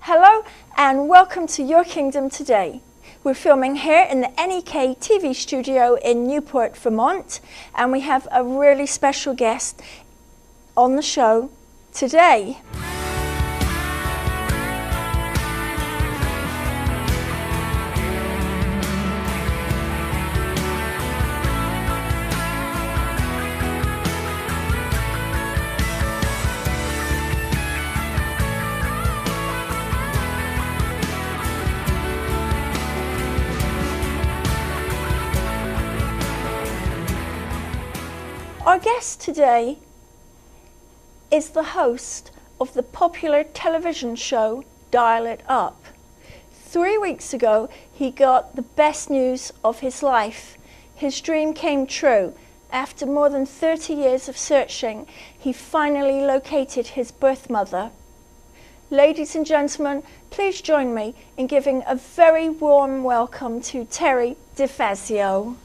Hello and welcome to Your Kingdom Today. We're filming here in the NEK-TV studio in Newport, Vermont, and we have a really special guest on the show today. Our guest today is the host of the popular television show Dial It Up. 3 weeks ago, he got the best news of his life. His dream came true. After more than 30 years of searching, he finally located his birth mother. Ladies and gentlemen, please join me in giving a very warm welcome to Terry Difazio.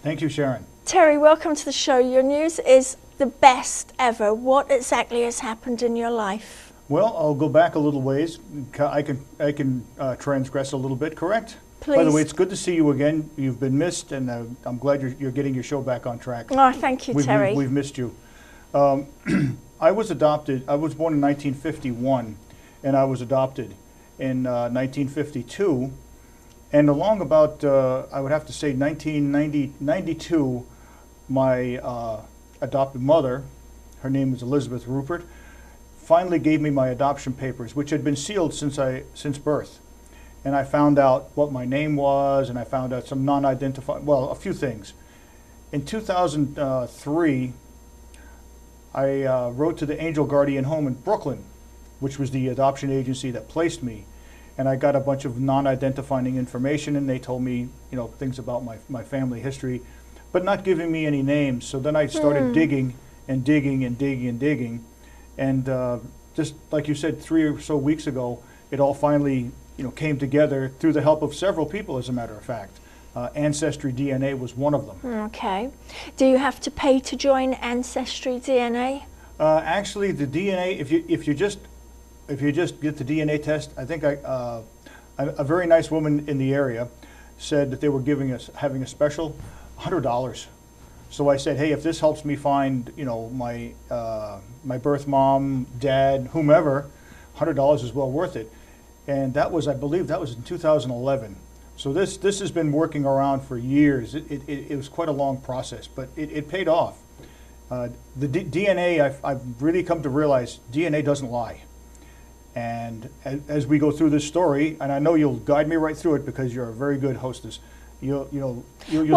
Thank you, Sharon. Terry, welcome to the show. Your news is the best ever. What exactly has happened in your life? Well, I'll go back a little ways. I can transgress a little bit, correct? Please. By the way, it's good to see you again. You've been missed, and I'm glad you're getting your show back on track. Oh, thank you, Terry. We've missed you. I was adopted. I was born in 1951, and I was adopted in 1952. And along about, I would have to say, 1992, my adopted mother, her name was Elizabeth Rupert, finally gave me my adoption papers, which had been sealed since birth. And I found out what my name was, and I found out some non-identified, well, a few things. In 2003, I wrote to the Angel Guardian Home in Brooklyn, which was the adoption agency that placed me. And I got a bunch of non-identifying information, and they told me, you know, things about my family history, but not giving me any names. So then I started digging and digging and digging and digging. And just like you said, 3 or so weeks ago, it all finally, you know, came together through the help of several people, as a matter of fact. Ancestry DNA was one of them. Okay. Do you have to pay to join Ancestry DNA? Actually, the DNA, if you just get the DNA test, I think a very nice woman in the area said that they were having a special $100. So I said, hey, if this helps me find, you know, my birth mom, dad, whomever, $100 is well worth it. And that was, I believe, that was in 2011. So this has been working around for years. It was quite a long process, but it paid off. The DNA, I've really come to realize, DNA doesn't lie. And as we go through this story, and I know you'll guide me right through it because you're a very good hostess, you'll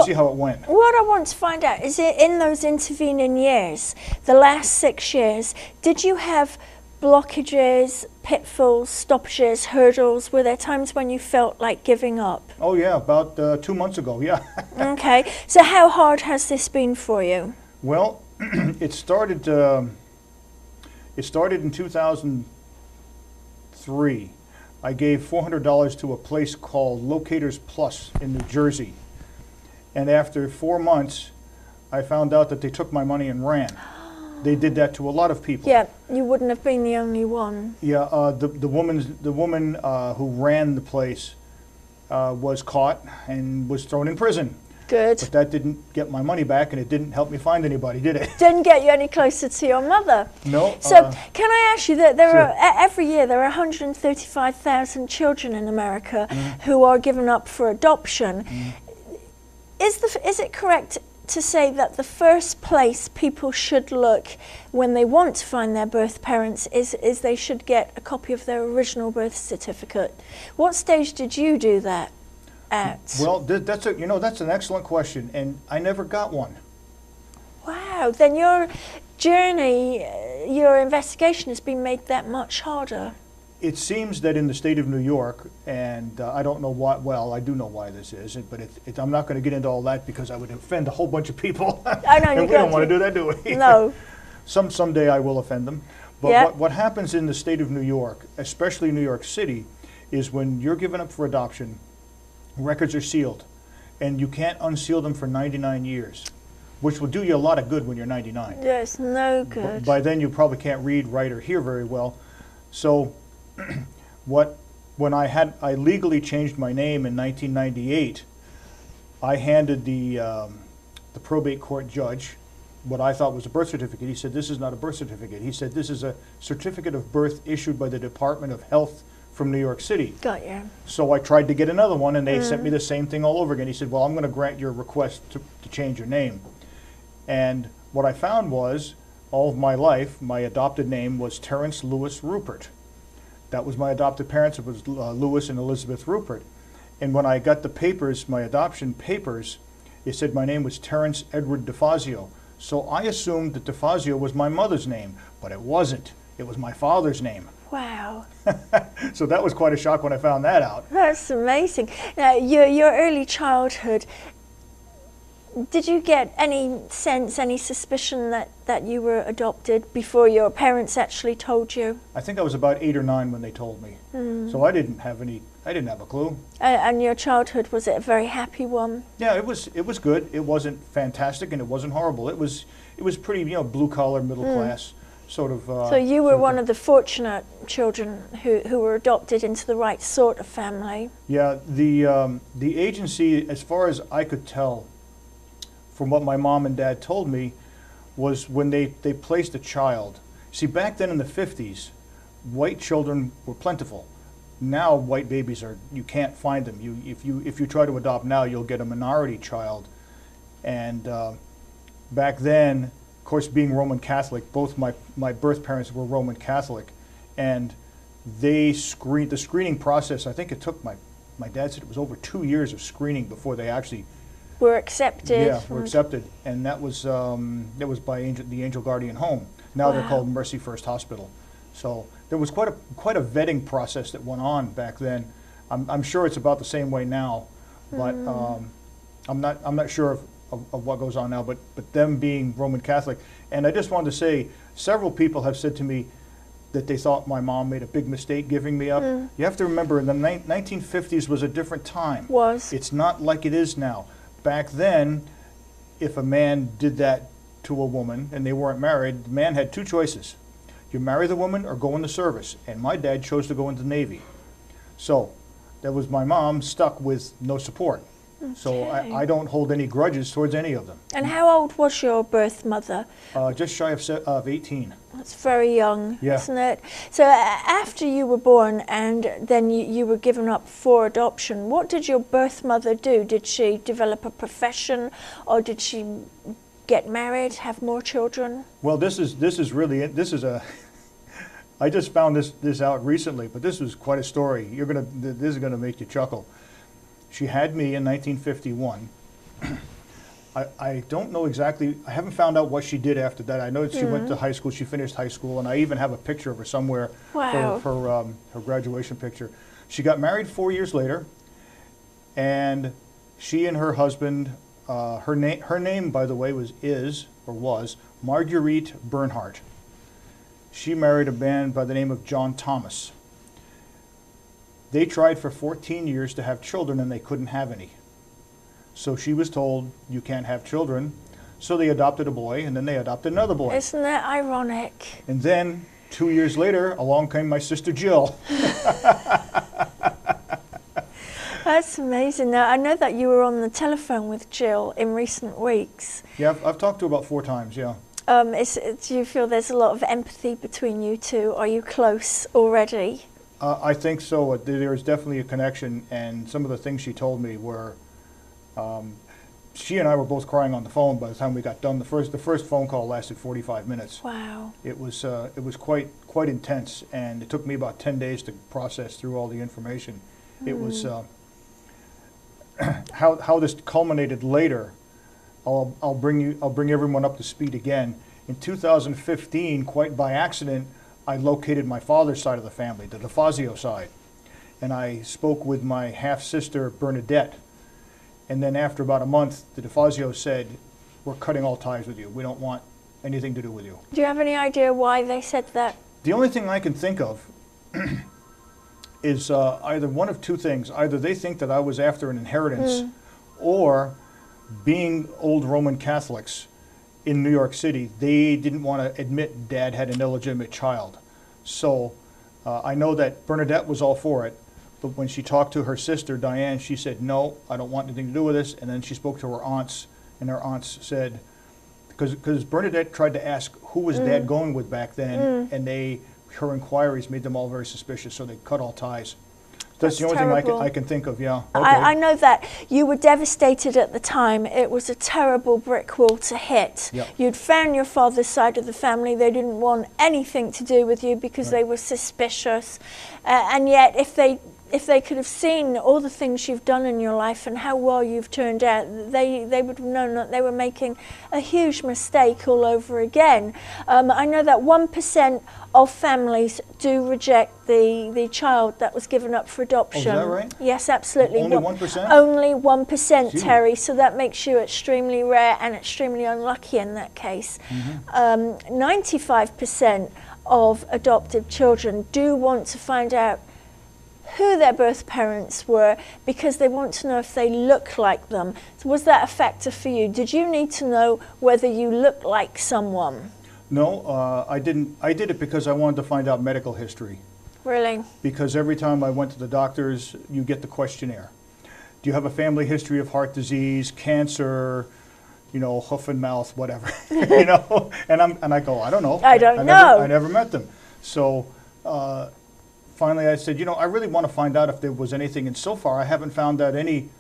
see how it went. What I want to find out is, in those intervening years, the last 6 years, did you have blockages, pitfalls, stoppages, hurdles? Were there times when you felt like giving up? Oh yeah, about 2 months ago, yeah. Okay, so how hard has this been for you? Well, it started in 2003. I gave $400 to a place called Locators Plus in New Jersey. And after 4 months, I found out that they took my money and ran. They did that to a lot of people. Yeah, you wouldn't have been the only one. Yeah, the woman who ran the place was caught and was thrown in prison. Good. But that didn't get my money back, and it didn't help me find anybody, did it? Didn't get you any closer to your mother. No. So can I ask you that there sure. are every year there are 135,000 children in America who are given up for adoption. Is it correct to say that the first place people should look when they want to find their birth parents is they should get a copy of their original birth certificate? What stage did you do that at? Well, that's an excellent question, and I never got one. Wow, then your journey, your investigation has been made that much harder. It seems that in the state of New York, and I don't know why, well, I do know why this is, but I'm not going to get into all that because I would offend a whole bunch of people. I know, and we don't want to do that, do we? No. Someday I will offend them. But what happens in the state of New York, especially New York City, is when you're given up for adoption, records are sealed, and you can't unseal them for 99 years. which will do you a lot of good when you're 99. Yes, no good. By then you probably can't read, write, or hear very well. So When I legally changed my name in 1998, I handed the probate court judge what I thought was a birth certificate. He said, "This is not a birth certificate." He said, "This is a certificate of birth issued by the Department of Health from New York City." Got you. So I tried to get another one, and they sent me the same thing all over again. He said, "Well, I'm going to grant your request to change your name." And what I found was, all of my life, my adopted name was Terrence Lewis Rupert. That was my adopted parents. It was Lewis and Elizabeth Rupert. And when I got the papers, my adoption papers, it said my name was Terrence Edward Difazio. So I assumed that Difazio was my mother's name, but it wasn't. It was my father's name. Wow. So that was quite a shock when I found that out. That's amazing. Now, your early childhood, did you get any sense, any suspicion that you were adopted before your parents actually told you? I think I was about 8 or 9 when they told me. So I didn't have a clue. And your childhood, was it a very happy one? Yeah, it was good. It wasn't fantastic and it wasn't horrible. It was pretty, blue collar, middle class sort of. So you were one of the fortunate children who were adopted into the right sort of family. Yeah, the agency, as far as I could tell, from what my mom and dad told me, was when they placed a child. See, back then in the 50s, white children were plentiful. Now white babies you can't find them. If you try to adopt now, you'll get a minority child. And back then, of course, being Roman Catholic, both my birth parents were Roman Catholic, and the screening process, I think it took, my dad said it was over 2 years of screening before they actually were accepted. Yeah, were accepted, and that was by the Angel Guardian Home. Now they're called Mercy First Hospital. So there was quite a vetting process that went on back then. I'm sure it's about the same way now, but I'm not sure of what goes on now. But them being Roman Catholic, and I just wanted to say, several people have said to me that they thought my mom made a big mistake giving me up. You have to remember, the 1950s was a different time. It's not like it is now. Back then, if a man did that to a woman and they weren't married, the man had 2 choices. You marry the woman or go in the service. And my dad chose to go into the Navy. So that was my mom stuck with no support. Okay. So I don't hold any grudges towards any of them. And how old was your birth mother? Just shy of 18. That's very young, isn't it? So after you were born and then you were given up for adoption, what did your birth mother do? Did she develop a profession, or did she get married, have more children? Well, this is a I just found this out recently, but this was quite a story. This is gonna make you chuckle. She had me in 1951. I don't know exactly, I haven't found out what she did after that. I know that she went to high school, she finished high school, and I even have a picture of her somewhere for her graduation picture. She got married 4 years later, and she and her husband, her name, by the way, was Marguerite Bernhardt. She married a man by the name of John Thomas. They tried for 14 years to have children, and they couldn't have any. So she was told, you can't have children. So they adopted a boy, and then they adopted another boy. Isn't that ironic? And then 2 years later, along came my sister Jill. That's amazing. Now, I know that you were on the telephone with Jill in recent weeks. Yeah, I've talked to her about 4 times, yeah. Do you feel there's a lot of empathy between you two? Are you close already? I think so. There's definitely a connection, and some of the things she told me were, she and I were both crying on the phone by the time we got done. The first phone call lasted 45 minutes. Wow. It was quite intense, and it took me about 10 days to process through all the information. It was how this culminated later. I'll bring everyone up to speed again. In 2015, quite by accident, I located my father's side of the family, the Difazio side, and I spoke with my half-sister Bernadette. And then after about a month, the Difazio said, "We're cutting all ties with you. We don't want anything to do with you." Do you have any idea why they said that? The only thing I can think of is either one of 2 things. Either they think that I was after an inheritance, or being old Roman Catholics in New York City, they didn't want to admit Dad had an illegitimate child. So I know that Bernadette was all for it, but when she talked to her sister, Diane, she said, no, I don't want anything to do with this. And then she spoke to her aunts, and her aunts said, because Bernadette tried to ask who was Dad going with back then, and her inquiries made them all very suspicious, so they cut all ties. That's the only thing I can think of, yeah. Okay. I know that you were devastated at the time. It was a terrible brick wall to hit. Yep. You'd found your father's side of the family. They didn't want anything to do with you because they were suspicious. And yet, if they could have seen all the things you've done in your life and how well you've turned out, they would have known that they were making a huge mistake all over again. I know that 1% of families do reject the child that was given up for adoption. Oh, is that right? Yes, absolutely. Only 1%? Only 1%, Gee. Terry. So that makes you extremely rare and extremely unlucky in that case. 95% of adoptive children do want to find out who their birth parents were because they want to know if they look like them. So was that a factor for you? Did you need to know whether you look like someone? No, I didn't. I did it because I wanted to find out medical history. Really? Because every time I went to the doctors, you get the questionnaire. Do you have a family history of heart disease, cancer, hoof and mouth, whatever, And I go, I don't know. I don't know. I never met them. So finally I said, I really want to find out if there was anything. And so far I haven't found out any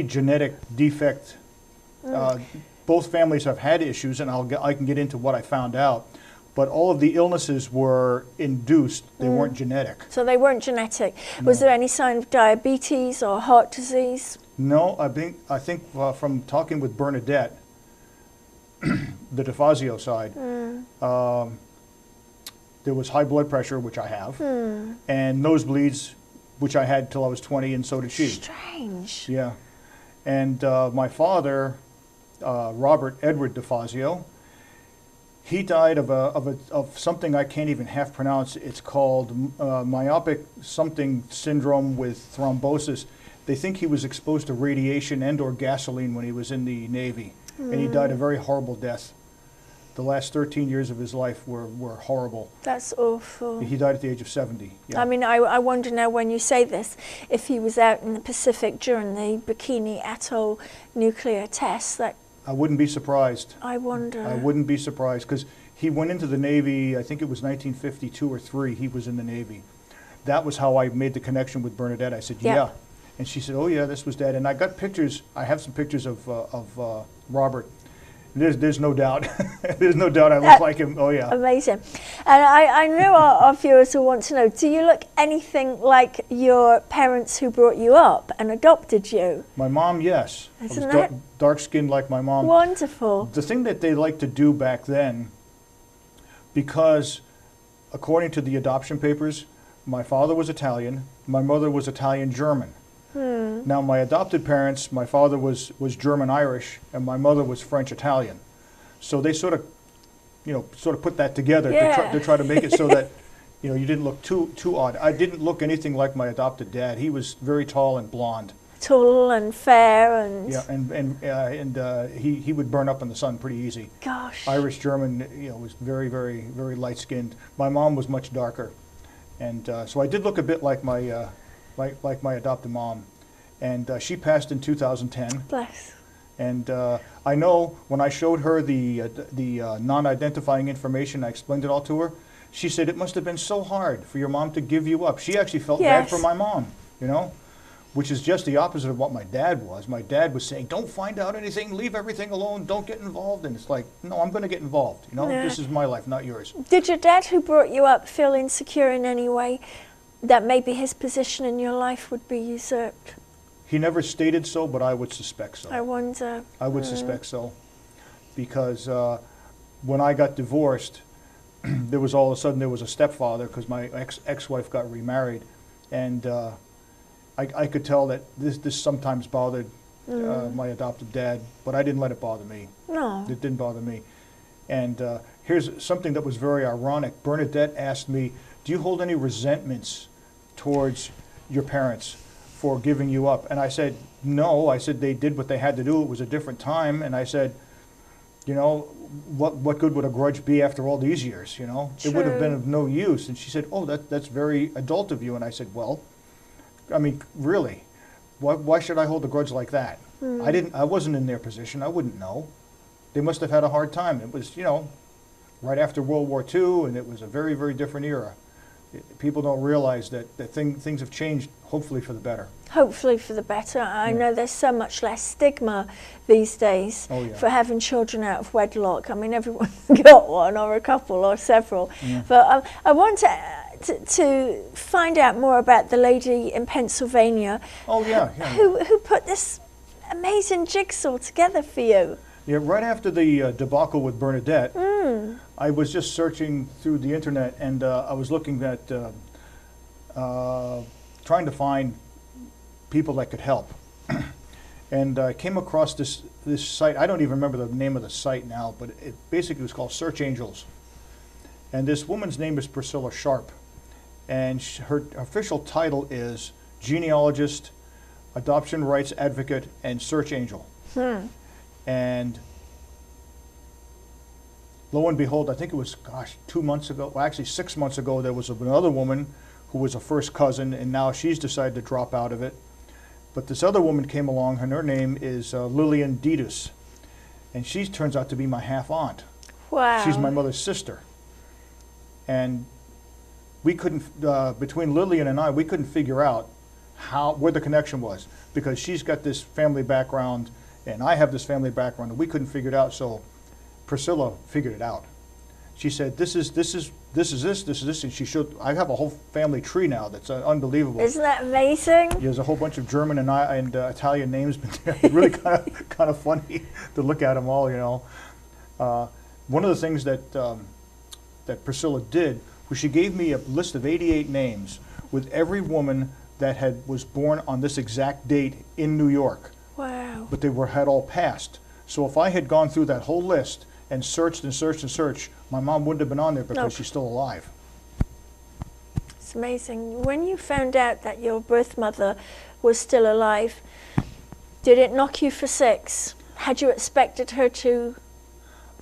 genetic defect. Both families have had issues, and I can get into what I found out. But all of the illnesses were induced. They weren't genetic. So they weren't genetic. No. Was there any sign of diabetes or heart disease? No, I think from talking with Bernadette, the Difazio side, there was high blood pressure, which I have, and nosebleeds, which I had till I was 20, and so did she. Strange. Yeah. And my father, Robert Edward Difazio, he died of something I can't even half pronounce. It's called myopic something syndrome with thrombosis. They think he was exposed to radiation and or gasoline when he was in the Navy, and he died a very horrible death. The last 13 years of his life were horrible. That's awful. He died at the age of 70. Yeah. I mean, I wonder now when you say this, if he was out in the Pacific during the Bikini Atoll nuclear tests, that I wouldn't be surprised. I wonder. I wouldn't be surprised because he went into the Navy, I think it was 1952 or 3, he was in the Navy. That was how I made the connection with Bernadette. I said, yeah. And she said, oh yeah, this was Dad. And I got pictures, I have some pictures of Robert. There's no doubt. There's no doubt I look like him. Oh yeah. Amazing. And I know our viewers will want to know, do you look anything like your parents who brought you up and adopted you? My mom, yes. Isn't I was dark-skinned like my mom. Wonderful. The thing that they liked to do back then, because according to the adoption papers, my father was Italian, my mother was Italian-German. Now, my adopted parents, my father was German-Irish, and my mother was French-Italian. So they sort of put that together to try to make it so that, you didn't look too odd. I didn't look anything like my adopted dad. He was very tall and blonde. Tall and fair and... Yeah, and he would burn up in the sun pretty easy. Gosh. Irish-German, was very, very, very light-skinned. My mom was much darker. And so I did look a bit like my my adopted mom, and she passed in 2010. Bless. And I know when I showed her the non-identifying information, I explained it all to her. She said it must have been so hard for your mom to give you up. She actually felt bad for my mom, which is just the opposite of what my dad was. My dad was saying, "Don't find out anything, leave everything alone, don't get involved." And it's like, no, I'm going to get involved. This is my life, not yours. Did your dad, who brought you up, feel insecure in any way that maybe his position in your life would be usurped? He never stated so, but I would suspect so. I wonder. I would suspect so, because when I got divorced, there was all of a sudden there was a stepfather because my ex-wife got remarried, and I could tell that this sometimes bothered my adopted dad, but I didn't let it bother me. No. It didn't bother me. And here's something that was very ironic. Bernadette asked me, "Do you hold any resentments towards your parents for giving you up?" And I said, no. I said they did what they had to do. It was a different time. And I said, you know, what good would a grudge be after all these years, you know? It would have been True. of no use. And she said, oh, that's very adult of you. And I said, well, I mean, really, why should I hold a grudge like that? I wasn't in their position. I wouldn't know. They must have had a hard time. It was, you know, right after World War II, and it was a very, very different era. People don't realize that things have changed, hopefully for the better. Hopefully for the better. I know there's so much less stigma these days for having children out of wedlock. I mean, everyone's got one or a couple or several. But I want to find out more about the lady in Pennsylvania who put this amazing jigsaw together for you. Yeah, right after the debacle with Bernadette, I was just searching through the internet, and I was looking at trying to find people that could help. And I came across this site. I don't even remember the name of the site now, but it basically was called Search Angels. And this woman's name is Priscilla Sharp, and her official title is genealogist, adoption rights advocate, and search angel. And lo and behold, I think it was, 2 months ago, well, actually 6 months ago, there was another woman who was a first cousin, and now she's decided to drop out of it. But this other woman came along, and her name is Lillian Ditas, and she turns out to be my half-aunt. Wow. She's my mother's sister. And we couldn't, between Lillian and I, we couldn't figure out where the connection was, because she's got this family background, and I have this family background, and we couldn't figure it out. So Priscilla figured it out. She said, this is this, and she showed. I have a whole family tree now that's unbelievable. Isn't that amazing? There's a whole bunch of German and Italian names, but they're really kind of funny to look at them all. You know, one of the things that that Priscilla did was she gave me a list of 88 names with every woman that was born on this exact date in New York. Wow. But they had all passed. So if I had gone through that whole list and searched and searched and searched, my mom wouldn't have been on there because she's still alive. It's amazing. When you found out that your birth mother was still alive, did it knock you for six? Had you expected her to?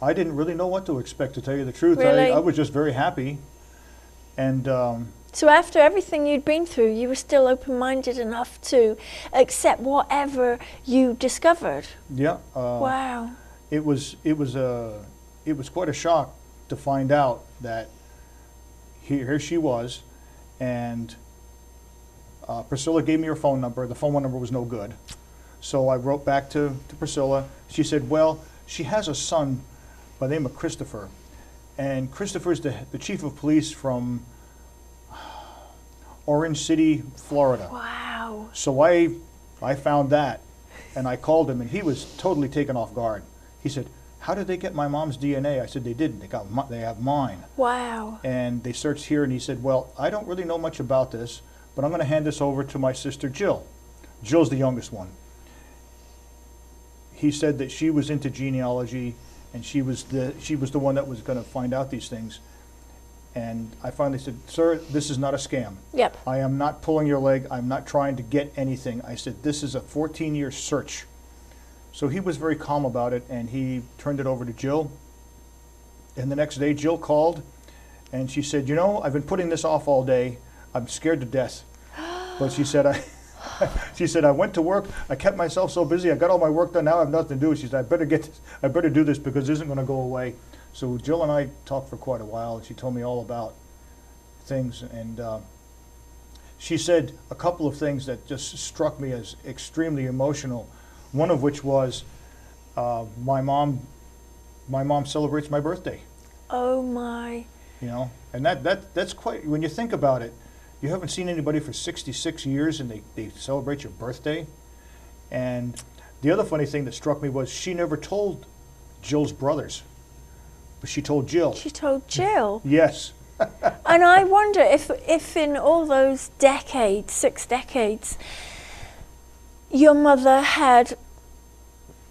I didn't really know what to expect, to tell you the truth. Really? I was just very happy. And so after everything you'd been through, you were still open-minded enough to accept whatever you discovered. Yeah. Wow. It was quite a shock to find out that here she was, and Priscilla gave me her phone number. The phone number was no good. So I wrote back to Priscilla. She said, well, she has a son by the name of Christopher, and Christopher's the chief of police from Orange City, Florida. Wow. So I found that, and I called him, and he was totally taken off guard. He said, how did they get my mom's DNA? I said, they didn't. They have mine. Wow. And they searched here, and he said, well, I don't really know much about this, but I'm going to hand this over to my sister Jill. Jill's the youngest one. He said that she was into genealogy, and she was the one that was going to find out these things. And I finally said, sir, this is not a scam. Yep. I am not pulling your leg. I'm not trying to get anything. I said, this is a 14-year search. So he was very calm about it, and he turned it over to Jill. And the next day, Jill called, and she said, you know, I've been putting this off all day. I'm scared to death. But she said, she said, I went to work. I kept myself so busy. I got all my work done. Now I have nothing to do. She said, I better do this because it isn't going to go away. So Jill and I talked for quite a while, and she told me all about things. And she said a couple of things that just struck me as extremely emotional. One of which was my mom celebrates my birthday. Oh my. You know, and that's quite, when you think about it, you haven't seen anybody for 66 years and they celebrate your birthday. And the other funny thing that struck me was she never told Jill's brothers, but she told Jill. She told Jill? Yes. And I wonder if in all those decades, 6 decades, your mother had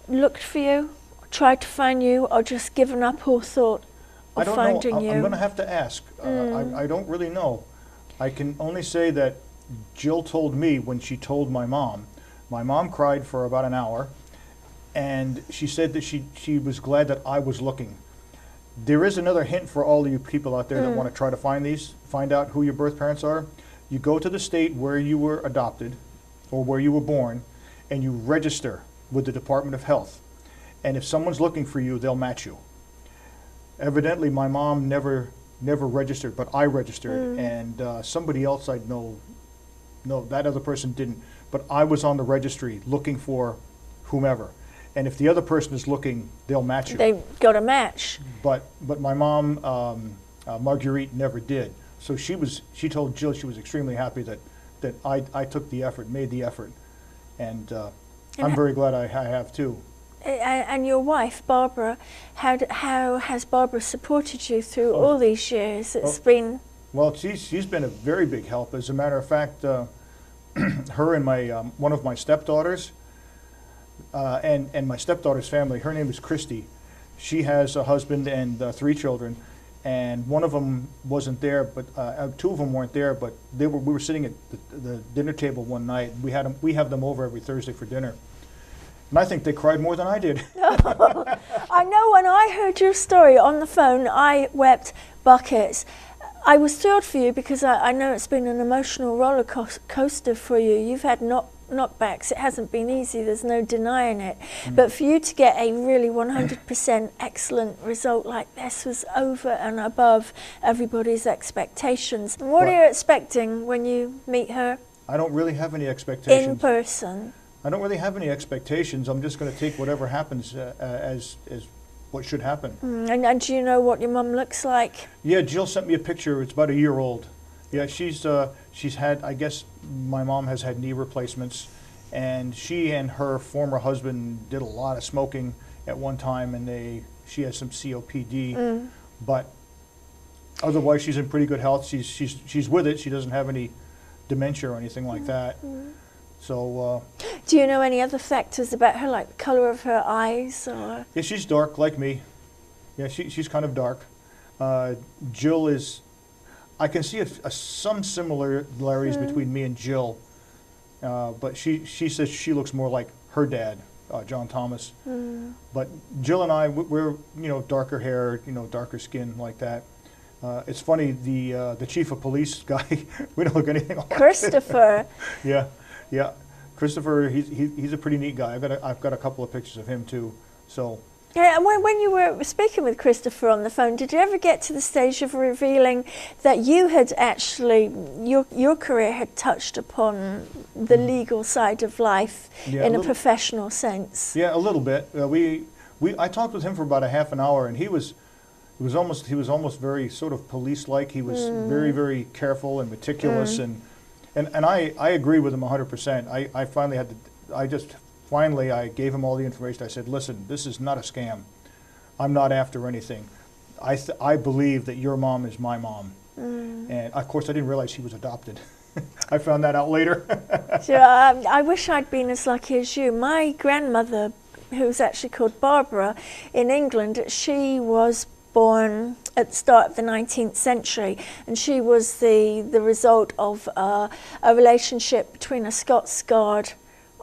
looked for you, tried to find you, or just given up all thought of finding you? I'm going to have to ask. I don't really know. I can only say that Jill told me when she told my mom cried for about an hour, and she said that she was glad that I was looking. There is another hint for all of you people out there that want to try to find out who your birth parents are. You go to the state where you were adopted or where you were born, and you register with the Department of Health. And if someone's looking for you, they'll match you. Evidently, my mom never registered, but I registered, and somebody else I know, no, that other person didn't. But I was on the registry looking for whomever. And if the other person is looking, they'll match you. They've got a match. But my mom, Marguerite, never did. So she told Jill she was extremely happy that I took the effort, made the effort. And I'm very glad I have too. And your wife, Barbara, how has Barbara supported you through all these years? It's been... Well, she's been a very big help. As a matter of fact, her and my one of my stepdaughters, and my stepdaughter's family, her name is Christy. She has a husband and 3 children, and one of them wasn't there, but 2 of them weren't there. But we were sitting at the dinner table one night. We have them over every Thursday for dinner, and I think they cried more than I did. I know when I heard your story on the phone, I wept buckets. I was thrilled for you because I know it's been an emotional roller coaster for you. You've had knockbacks. It hasn't been easy. There's no denying it. But for you to get a really 100% excellent result like this was over and above everybody's expectations. What are you expecting when you meet her? I don't really have any expectations. In person? I don't really have any expectations. I'm just going to take whatever happens as what should happen. And do you know what your mum looks like? Yeah, Jill sent me a picture. It's about a year old. Yeah, she's had, I guess my mom has had knee replacements, and she and her former husband did a lot of smoking at one time, and she has some COPD, but otherwise she's in pretty good health. She's with it. She doesn't have any dementia or anything like that. So. Do you know any other factors about her, like the color of her eyes, or? Yeah, she's dark like me. Yeah, she's kind of dark. Jill is. I can see some similarities between me and Jill, but she says she looks more like her dad, John Thomas. But Jill and I, we're darker hair, darker skin like that. It's funny, the chief of police guy, we don't look anything like Christopher. Yeah. Christopher, he's a pretty neat guy. I've got a couple of pictures of him too. So. Yeah, and when you were speaking with Christopher on the phone, did you ever get to the stage of revealing that you had actually, your career had touched upon the legal side of life in a professional sense? Yeah, a little bit. I talked with him for about a half an hour, and he was almost very sort of police-like. He was very, very careful and meticulous, and I agree with him 100%. I finally had to, Finally, I gave him all the information. I said, listen, this is not a scam. I'm not after anything. I believe that your mom is my mom. And, of course, I didn't realize she was adopted. I found that out later. I wish I'd been as lucky as you. My grandmother, who's actually called Barbara, in England, she was born at the start of the 19th century, and she was the result of a relationship between a Scots Guard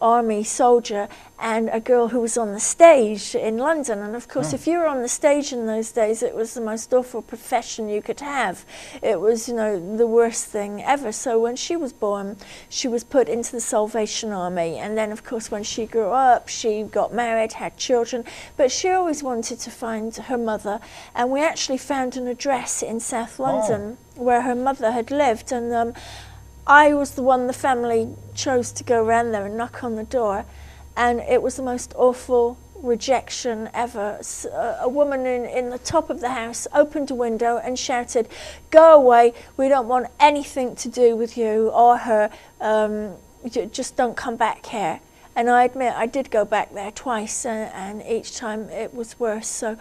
army soldier and a girl who was on the stage in London. And of course, if you were on the stage in those days, it was the most awful profession you could have. It was, the worst thing ever. So when she was born, she was put into the Salvation Army. And then, of course, when she grew up, she got married, had children. But she always wanted to find her mother. And we actually found an address in South London where her mother had lived. And I was the one the family chose to go around there and knock on the door, and it was the most awful rejection ever. A woman in the top of the house opened a window and shouted, "Go away, we don't want anything to do with you or her, just don't come back here." And I admit I did go back there twice, and each time it was worse. So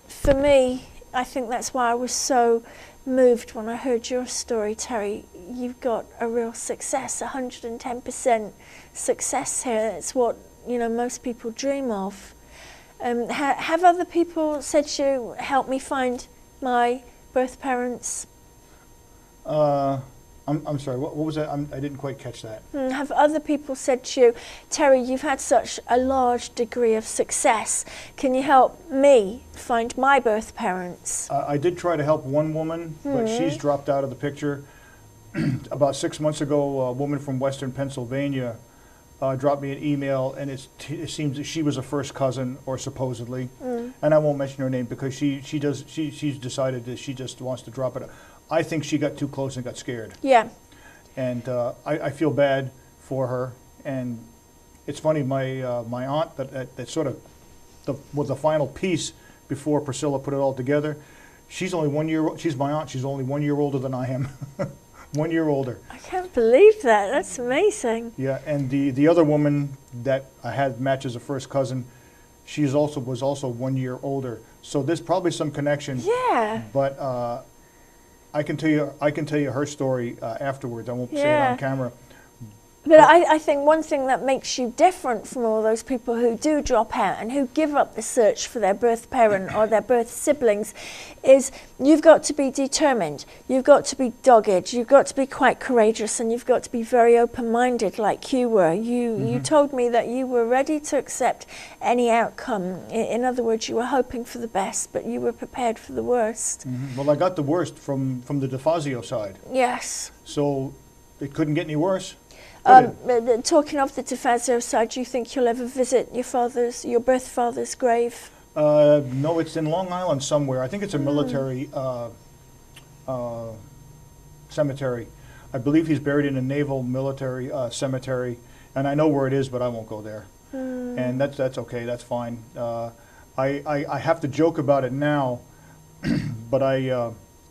for me, I think that's why I was so moved when I heard your story, Terry. You've got a real success, 110% success here. It's what most people dream of. Have other people said to you, "Help me find my birth parents"? I'm sorry, what was that? I didn't quite catch that. Have other people said to you, Terry, you've had such a large degree of success. Can you help me find my birth parents? I did try to help one woman, but she's dropped out of the picture. About 6 months ago, a woman from Western Pennsylvania dropped me an email, and it seems that she was a first cousin, or supposedly, and I won't mention her name because she's decided that she just wants to drop it. I think she got too close and got scared. Yeah. And I feel bad for her. And it's funny, my aunt that sort of was the final piece before Priscilla put it all together. She's only 1 year. She's my aunt. She's only 1 year older than I am. 1 year older. I can't believe that. That's amazing. Yeah. And the other woman that I had matched as a first cousin, was also 1 year older. So there's probably some connection. Yeah. But I can tell you her story afterwards. I won't say it on camera. But I think one thing that makes you different from all those people who do drop out and who give up the search for their birth parent or their birth siblings is you've got to be determined, you've got to be dogged, you've got to be quite courageous, and you've got to be very open-minded like you were. You told me that you were ready to accept any outcome. In other words, you were hoping for the best, but you were prepared for the worst. Well, I got the worst from the Difazio side. Yes. So it couldn't get any worse. Talking of the Difazio side, do you think you'll ever visit your birth father's grave? No, it's in Long Island somewhere. I think it's a military cemetery. I believe he's buried in a naval military cemetery, and I know where it is, but I won't go there. And that's okay. That's fine. I have to joke about it now, but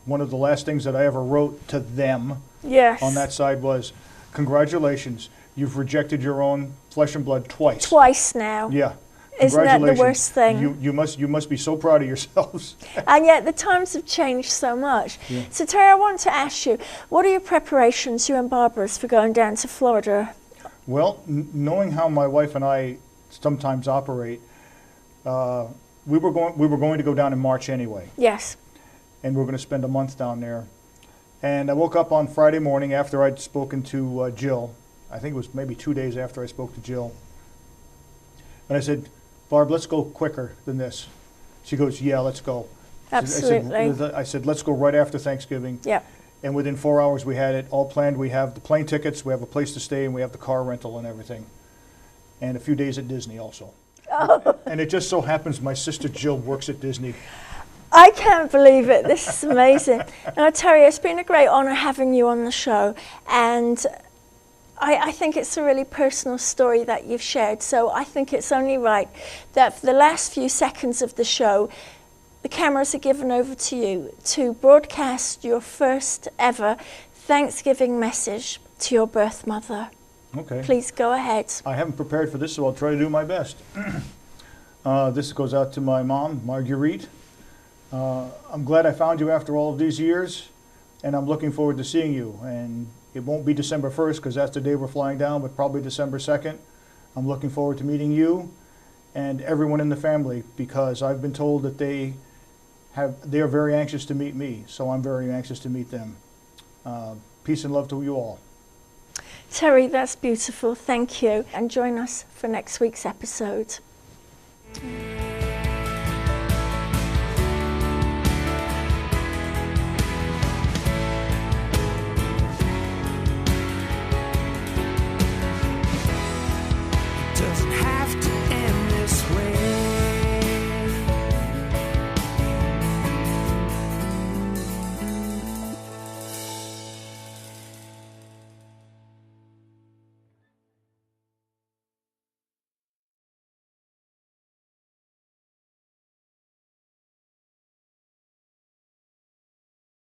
one of the last things that I ever wrote to them on that side was, "Congratulations, you've rejected your own flesh and blood twice." Twice now. Yeah. Isn't that the worst thing? You must be so proud of yourselves. And yet the times have changed so much. Yeah. So Terry, I want to ask you, what are your preparations, you and Barbara's, for going down to Florida? Well, knowing how my wife and I sometimes operate, we were going to go down in March anyway. Yes. And we were going to spend a month down there. And I woke up on Friday morning after I'd spoken to Jill. I think it was maybe 2 days after I spoke to Jill. And I said, "Barb, let's go quicker than this." She goes, "Yeah, let's go." Absolutely. I said, "Let's go right after Thanksgiving." Yeah. And within 4 hours, we had it all planned. We have the plane tickets, we have a place to stay, and we have the car rental and everything. And a few days at Disney also. Oh. And it just so happens my sister Jill works at Disney. I can't believe it. This is amazing. Now, Terry, it's been a great honour having you on the show, and I think it's a really personal story that you've shared, so I think it's only right that for the last few seconds of the show, the cameras are given over to you to broadcast your first ever Thanksgiving message to your birth mother. Okay. Please go ahead. I haven't prepared for this, so I'll try to do my best. This goes out to my mom, Marguerite. I'm glad I found you after all of these years, and I'm looking forward to seeing you. And it won't be December 1st because that's the day we're flying down, but probably December 2nd. I'm looking forward to meeting you and everyone in the family because I've been told that they are very anxious to meet me, so I'm very anxious to meet them. Peace and love to you all. Terry, that's beautiful. Thank you. And join us for next week's episode.